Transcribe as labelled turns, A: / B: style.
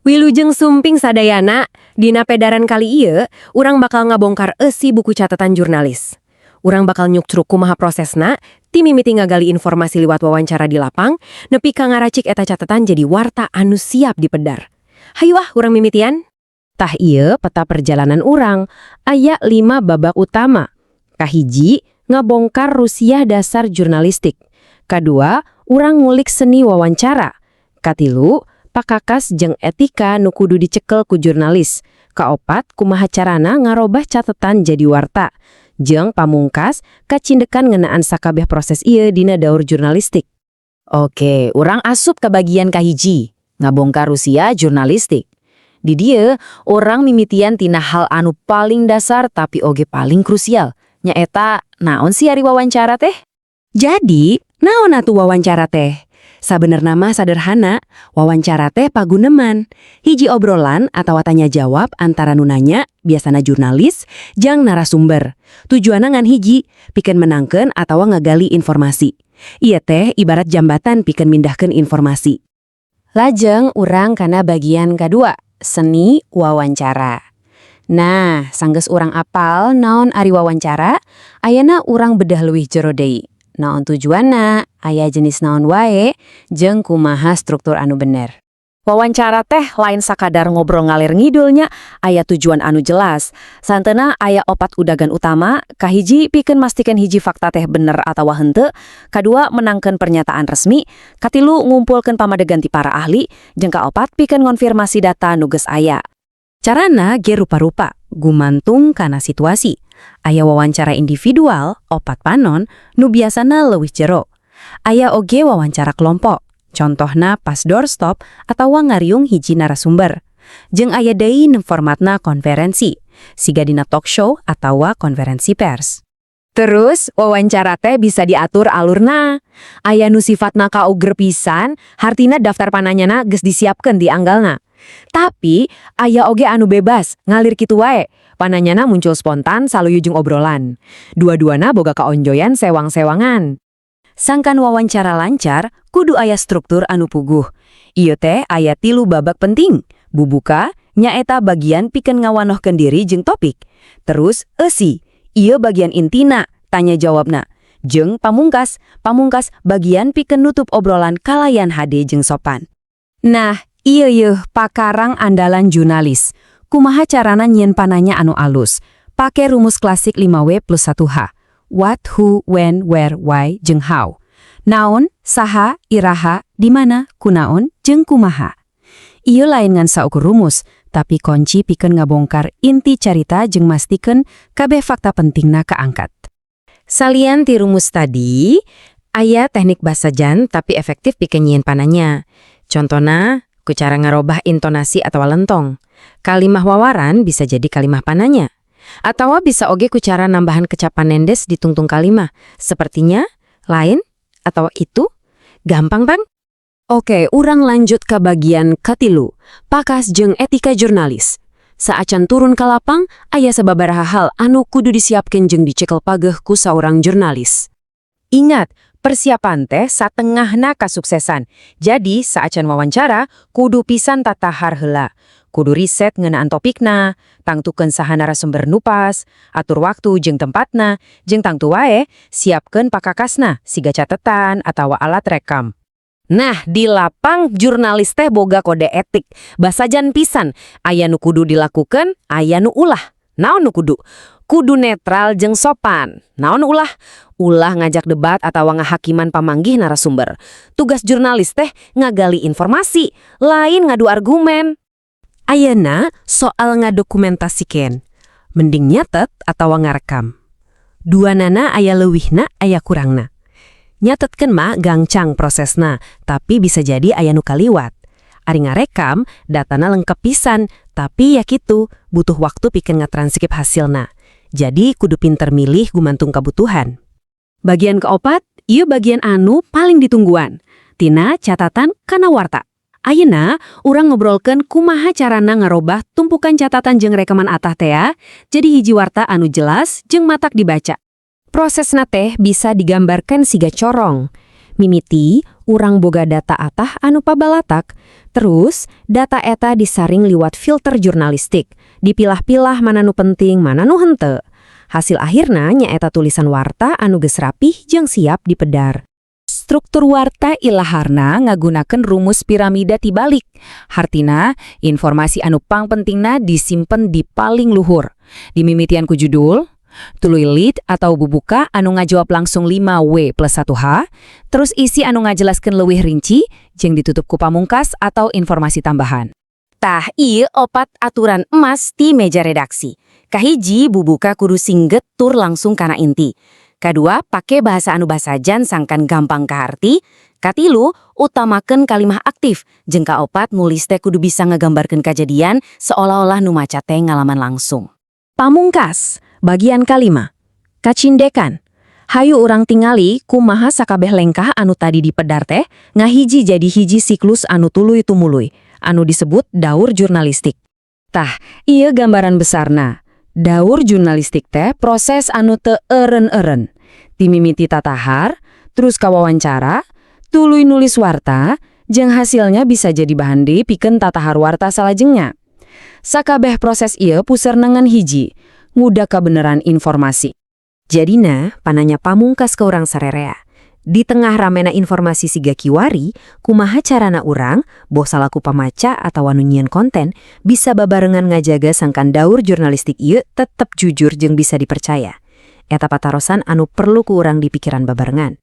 A: Wilujeng sumping sadayana, dina pedaran kali ieu, urang bakal ngabongkar eusi buku catatan jurnalis. Urang bakal nyuktruk kumaha prosesna, ti mimiti ngagali informasi liwat wawancara di lapang, nepi ka ngaracik eta catatan jadi warta anu siap dipedar. Hayu urang mimitian. Tah ieu peta perjalanan urang, aya 5 babak utama. Kahiji, ngabongkar rusiah dasar jurnalistik. Kadua, urang ngulik seni wawancara. Katilu, pakakas jeung etika nu kudu dicekel ku jurnalis. Kaopat, kumaha carana ngarobah catatan jadi warta. Jeung pamungkas, kacindekan ngeunaan sakabeh proses ieu dina daur jurnalistik.
B: Oke, urang asup ke bagian kahiji, ngabongkar rusia jurnalistik. Di dieu, orang mimitian tina hal anu paling dasar tapi oge paling krusial. Nyaeta, naon sih ari wawancara teh?
A: Jadi, naon atuh wawancara teh? Sabenerna mah saderhana, wawancara teh paguneman. Hiji obrolan atau tanya jawab antara nu nanya, biasana jurnalis, jang narasumber. Tujuanna ngan hiji, pikeun menangkeun atawa ngagali informasi. Ieu teh ibarat jambatan pikeun mindahkeun informasi. Lajeng urang kana bagian kadua, seni wawancara. Nah, sanggeus urang apal naon ari wawancara, ayeuna urang bedah leuwih jero deui. Naon tujuanna, aya jenis naon wae, jeung kumaha struktur anu bener.
B: Wawancara teh lain sakadar ngobrol ngalir ngidulnya, aya tujuan anu jelas. Santeuna aya 4 udagan utama, kahiji pikeun mastikeun hiji fakta teh bener atawa henteu, kadua menangkeun pernyataan resmi, katilu ngumpulkeun pamadegan ti para ahli, jeung kaopat pikeun ngonfirmasi data nu geus aya.
A: Carana ge rupa-rupa, gumantung kana situasi. Aya wawancara individual, 4 panon, nu biasana leuwih jero. Aya oge wawancara kelompok, contohna pas doorstop atawa ngariung hiji narasumber. Jeung aya deui nu formatna konferensi, siga dina talk show atawa konferensi pers. Terus, wawancara teh bisa diatur alurna. Aya nu sifatna kauger pisan, hartina daftar pananyana geus disiapkeun di anggalna. Tapi, aya oge anu bebas, ngalir kitu wae. Pananyana muncul spontan saluyu jeung obrolan. Dua-duana boga kaonjoyan sewang-sewangan. Sangkan wawancara lancar, kudu aya struktur anu puguh. Ieu teh aya 3 babak penting. Bubuka, nyaeta bagian pikeun ngawanohkeun diri jeung topik. Terus, eusi, ieu bagian intina, tanya jawabna. Jeung pamungkas bagian pikeun nutup obrolan kalayan hade jeung sopan. Nah, ieu pakarang andalan jurnalis. Kumaha carana nyieun pananya anu alus. Pake rumus klasik 5W+1H. What, who, when, where, why, jeung how. Naon, saha, iraha, dimana, kunaon, jeung kumaha. Ieu lain ngan saukur rumus, tapi kunci pikeun ngabongkar inti carita jeung mastikeun kabeh fakta pentingna kaangkat. Salian ti rumus tadi, aya teknik basajan tapi efektif pikeun nyieun pananya. Contona, ku cara ngarobah intonasi atawa lentong. Kalimah wawaran bisa jadi kalimah pananya. Atawa bisa oge ku cara nambahan kecapan nendes di tungtung kalimah. Sepertinya, lain, atau itu. Gampang tang? Oke, urang lanjut ke bagian katilu. Pakas jeung etika jurnalis. Saacan turun ka lapang, aya sababaraha hal anu kudu disiapkeun jeung dicekel pageuh ku saurang jurnalis. Ingat, persiapan teh satengahna kasuksesan. Jadi, saacan wawancara, kudu pisan tatahar heula. Kudu riset ngeunaan topikna, tangtukeun saha narasumber nu pas, atur waktu jeung tempatna, jeung tangtu wae siapkeun pakakasna, siga catetan atawa alat rekam. Nah, di lapang jurnalis teh boga kode etik. Basajan pisan, aya nu kudu dilakukeun, aya nu ulah. Naon nu kudu? Kudu netral jeung sopan. Naon ulah? Ulah ngajak debat atawa ngahakiman pamanggih narasumber. Tugas jurnalis teh ngagali informasi, lain ngadu argumen. Ayeuna soal ngadokumentasikeun. Mending nyatet atawa ngarekam. Duanana aya leuwihna, aya kurangna. Nyatetkeun mah gangcang prosesna, tapi bisa jadi aya nu kaliwat. Ari ngarekam, datana lengkep pisan, tapi ya kitu, butuh waktu pikeun ngatranskrip hasilna. Jadi kudu pinter milih gumantung kebutuhan. Bagian keopat, ieu bagian anu paling ditungguan. Tina catatan kana warta. Ayeuna, urang ngobrolkeun kumaha carana ngarobah tumpukan catatan jeung rekaman atah teh jadi hiji warta anu jelas jeung matak dibaca. Prosesna teh bisa digambarkan siga corong.
C: Mimiti, urang boga data atah anu pabalatak. Terus, data eta disaring liwat filter jurnalistik. Dipilah-pilah mana nu penting, mana nu henteu. Hasil akhirna nyaeta tulisan warta anu geus rapih jeung siap dipedar.
A: Struktur warta ilaharna ngagunakeun rumus piramida tibalik. Hartina, informasi anu pang pentingna disimpen di paling luhur. Dimimitian ku judul, tuluy lead atau bubuka anu ngajawab langsung 5W plus 1H, terus isi anu ngajelaskeun leuwih rinci, jeung ditutup ku pamungkas atau informasi tambahan.
B: Tah ieu 4 aturan emas ti meja redaksi. Kahiji, bubuka kudu singget tur langsung kana inti. Kadua, pake bahasa anu basajan sangkan gampang kaharti. Katilu, utamakeun kalimah aktif. Jeung kaopat, nulis teh kudu bisa ngegambarkeun kajadian seolah-olah nu maca teh ngalaman langsung.
C: Pamungkas, bagian kalima. Kacindekan. Hayu urang tingali kumaha sakabeh lengkah anu tadi dipedar teh ngahiji jadi hiji siklus anu tuluy tumuluy, anu disebut daur jurnalistik. Tah, ieu gambaran besarna. Daur jurnalistik teh proses anu teu eureun-eureun. Dimimiti tatahar, terus kawawancara, tuluy nulis warta, jeung hasilnya bisa jadi bahan pikeun tatahar warta salajengnya. Sakabeh proses ieu puseurna ngan hiji, ngudak kabeneran informasi. Jadina, pananya pamungkas ke urang sarerea. Di tengah ramena informasi siga kiwari, kumaha carana urang, boh salaku pamaca atau anu nyieun konten, bisa babarengan ngajaga sangkan daur jurnalistik ieu tetep jujur jeung bisa dipercaya. Eta patarosan anu perlu ku urang di pikiran babarengan.